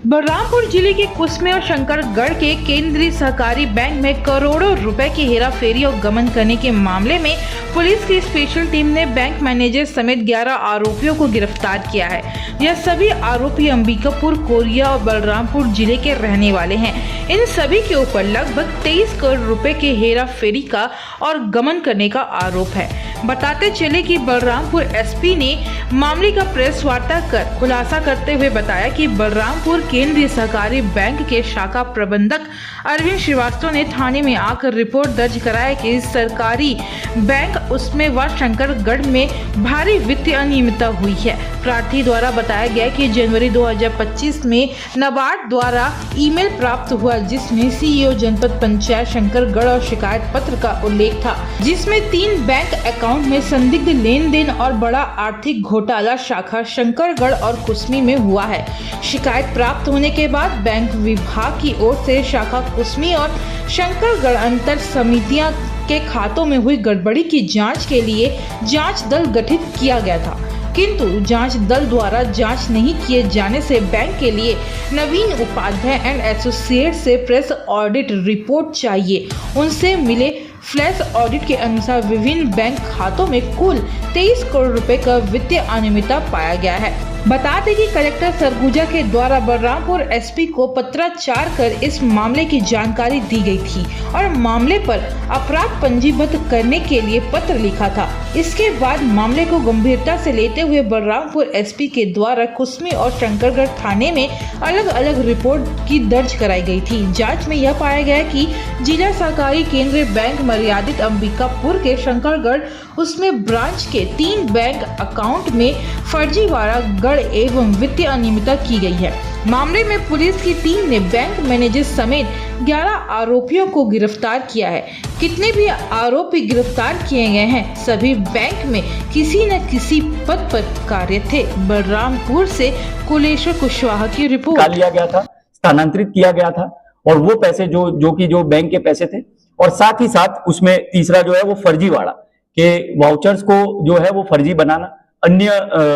बलरामपुर जिले के कुसमे और शंकरगढ़ के केंद्रीय सहकारी बैंक में करोड़ों रुपए की हेराफेरी और गबन करने के मामले में पुलिस की स्पेशल टीम ने बैंक मैनेजर समेत 11 आरोपियों को गिरफ्तार किया है। यह सभी आरोपी अंबिकापुर, कोरिया और बलरामपुर जिले के रहने वाले हैं। इन सभी के ऊपर लगभग 23 करोड़ रुपए के हेराफेरी का और गबन करने का आरोप है। बताते चले कि बलरामपुर एसपी ने मामले का प्रेस वार्ता कर खुलासा करते हुए बताया कि बलरामपुर केंद्रीय सहकारी बैंक के शाखा प्रबंधक अरविंद श्रीवास्तव ने थाने में आकर रिपोर्ट दर्ज कराया कि सरकारी बैंक उसमें व शंकरगढ़ में भारी वित्तीय अनियमितता हुई है। प्रार्थी द्वारा बताया गया कि जनवरी 2025 में नाबार्ड द्वारा ईमेल प्राप्त हुआ जिसमें सीईओ जनपद पंचायत शंकरगढ़ और शिकायत पत्र का उल्लेख था, जिसमें 3 बैंक अकाउंट में संदिग्ध लेन देन और बड़ा आर्थिक घोटाला शाखा शंकरगढ़ और कुसमी में हुआ है। शिकायत प्राप्त होने के बाद बैंक विभाग की ओर से शाखा कुसमी और शंकरगढ़ अंतर समितियां के खातों में हुई गड़बड़ी की जांच के लिए जांच दल गठित किया गया था, किंतु जांच दल द्वारा जांच नहीं किए जाने से बैंक के लिए नवीन उपाध्याय एंड एसोसिएट से प्रेस ऑडिट रिपोर्ट चाहिए। उनसे मिले फ्लैश ऑडिट के अनुसार विभिन्न बैंक खातों में कुल 23 करोड़ रुपए का वित्तीय अनियमितता पाया गया है। बता दें कि कलेक्टर सरगुजा के द्वारा बलरामपुर एसपी को पत्राचार कर इस मामले की जानकारी दी गई थी और मामले पर अपराध पंजीबद्ध करने के लिए पत्र लिखा था। इसके बाद मामले को गंभीरता से लेते हुए बलरामपुर एसपी के द्वारा कुसमी और शंकरगढ़ थाने में अलग अलग रिपोर्ट की दर्ज कराई गई थी। जांच में यह पाया गया कि जिला सहकारी केंद्रीय बैंक मर्यादित अंबिकापुर के शंकरगढ़ उसमें ब्रांच के 3 बैंक अकाउंट में फर्जीवाड़ा गढ़ एवं वित्तीय अनियमितता की गई है। मामले में पुलिस की टीम ने बैंक मैनेजर समेत 11 आरोपियों को गिरफ्तार किया है। कितने भी आरोपी गिरफ्तार किए गए हैं, सभी बैंक में किसी न किसी पद पर कार्य थे। बलरामपुर से कुलेश्वर कुशवाहा की रिपोर्ट। लिया गया था, स्थानांतरित किया गया था और वो पैसे जो बैंक के पैसे थे और साथ ही साथ उसमें तीसरा जो है वो फर्जीवाड़ा के वाउचर्स को जो है वो फर्जी बनाना, अन्य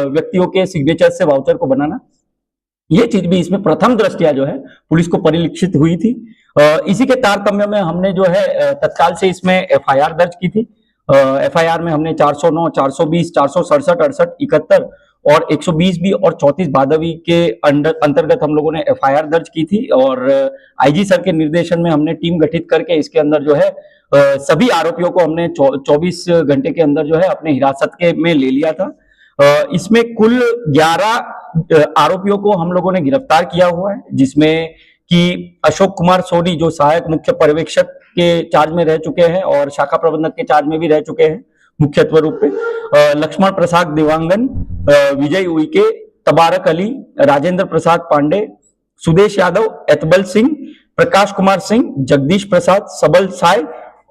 व्यक्तियों के सिग्नेचर से वाउचर को बनाना, ये चीज भी इसमें प्रथम दृष्टया जो है पुलिस को परिलक्षित हुई थी। इसी के तारतम्य में हमने जो है तत्काल से इसमें एफआईआर दर्ज की थी। एफआईआर में हमने 409, 420, 467, 68, 71 और 120 भी और 34 भादवी के अंतर्गत हम लोगों ने एफआईआर दर्ज की थी और आईजी सर के निर्देशन में हमने टीम गठित करके इसके अंदर जो है सभी आरोपियों को हमने 24 घंटे के अंदर जो है अपने हिरासत के में ले लिया था। इसमें कुल 11 आरोपियों को हम लोगों ने गिरफ्तार किया हुआ है, जिसमें कि अशोक कुमार सोनी जो सहायक मुख्य पर्यवेक्षक के चार्ज में रह चुके हैं और शाखा प्रबंधक के चार्ज में भी रह चुके हैं मुख्यत्व रूप पे, लक्ष्मण प्रसाद दिवांगन, विजय उइके, तबारक अली, राजेंद्र प्रसाद पांडे, सुदेश यादव, एतबल सिंह, प्रकाश कुमार सिंह, जगदीश प्रसाद, सबल साय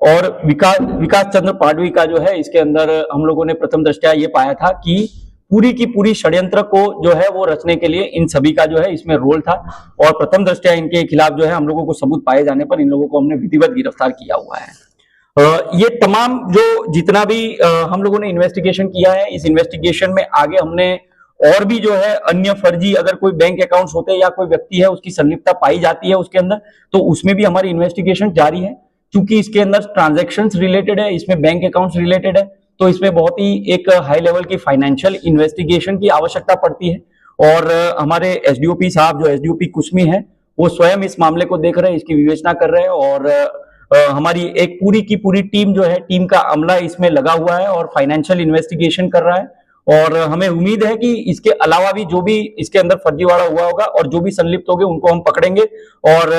और विकास चंद्र पाडवी का जो है इसके अंदर हम लोगों ने प्रथम दृष्टया ये पाया था कि पूरी की पूरी षड्यंत्र को जो है वो रचने के लिए इन सभी का जो है इसमें रोल था और प्रथम दृष्टया इनके खिलाफ जो है हम लोगों को सबूत पाए जाने पर इन लोगों को हमने विधिवत गिरफ्तार किया हुआ है। ये तमाम जो जितना भी हम लोगों ने इन्वेस्टिगेशन किया है, इस इन्वेस्टिगेशन में आगे हमने और भी जो है अन्य फर्जी अगर कोई बैंक अकाउंट्स होते हैं या कोई व्यक्ति है उसकी संलिप्तता पाई जाती है उसके अंदर, तो उसमें भी हमारी इन्वेस्टिगेशन जारी है। क्योंकि इसके अंदर ट्रांजैक्शंस रिलेटेड है, इसमें बैंक अकाउंट्स रिलेटेड है, तो इसमें बहुत ही एक हाई लेवल की फाइनेंशियल इन्वेस्टिगेशन की आवश्यकता पड़ती है और हमारे एसडीओपी साहब जो एसडीओपी कुसमी है वो स्वयं इस मामले को देख रहे हैं, इसकी विवेचना कर रहे हैं और हमारी एक पूरी की पूरी टीम जो है, टीम का अमला इसमें लगा हुआ है और फाइनेंशियल इन्वेस्टिगेशन कर रहा है और हमें उम्मीद है कि इसके अलावा भी जो भी इसके अंदर फर्जीवाड़ा हुआ होगा और जो भी संलिप्त होंगे उनको हम पकड़ेंगे और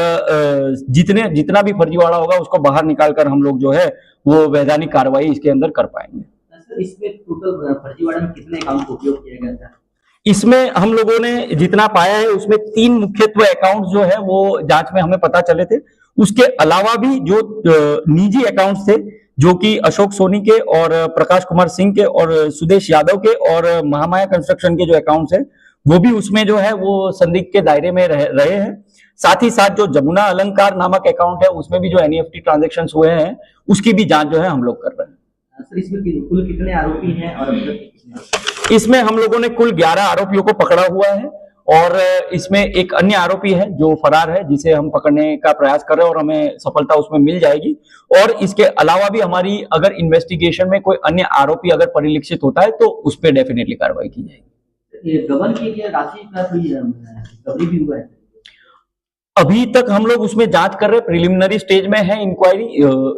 जितना भी फर्जीवाड़ा होगा उसको बाहर निकालकर हम लोग जो है वो वैधानिक कार्रवाई इसके अंदर कर पाएंगे। इसमें टोटल फर्जीवाड़ा में कितने अकाउंट का उपयोग किया गया था? इसमें हम लोगों ने जितना पाया है उसमें 3 मुख्यत्व अकाउंट जो है वो जांच में हमें पता चले थे। उसके अलावा भी जो निजी अकाउंट्स थे जो कि अशोक सोनी के और प्रकाश कुमार सिंह के और सुदेश यादव के और महामाया कंस्ट्रक्शन के जो अकाउंट्स है वो भी उसमें जो है वो संदिग्ध के दायरे में रहे हैं। साथ ही साथ जो जमुना अलंकार नामक अकाउंट है उसमें भी जो एनईएफटी ट्रांजैक्शंस हुए हैं उसकी भी जांच जो है हम लोग कर रहे हैं। सर, इसमें कुल कितने आरोपी हैं और इसमें हम लोगों ने कुल 11 आरोपियों को पकड़ा हुआ है और इसमें एक अन्य आरोपी है जो फरार है, जिसे हम पकड़ने का प्रयास कर रहे हैं और हमें सफलता उसमें मिल जाएगी। और इसके अलावा भी हमारी अगर इन्वेस्टिगेशन में कोई अन्य आरोपी अगर परिलक्षित होता है तो उस पर डेफिनेटली कार्रवाई की जाएगी। ये गबन की क्या राशि का कोई रिकवरी भी हुआ है? अभी तक हम लोग उसमें जांच कर रहे हैं, प्रिलिमिनरी स्टेज में है इंक्वायरी।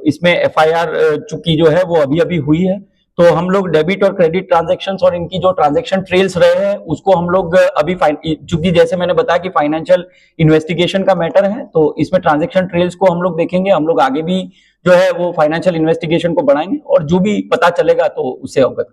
इसमें एफआईआर चूंकि जो है वो अभी अभी हुई है, तो हम लोग डेबिट और क्रेडिट ट्रांजैक्शंस और इनकी जो ट्रांजैक्शन ट्रेल्स रहे हैं उसको हम लोग अभी चूंकि जैसे मैंने बताया कि फाइनेंशियल इन्वेस्टिगेशन का मैटर है, तो इसमें ट्रांजैक्शन ट्रेल्स को हम लोग देखेंगे। हम लोग आगे भी जो है वो फाइनेंशियल इन्वेस्टिगेशन को बढ़ाएंगे और जो भी पता चलेगा तो उससे अवगत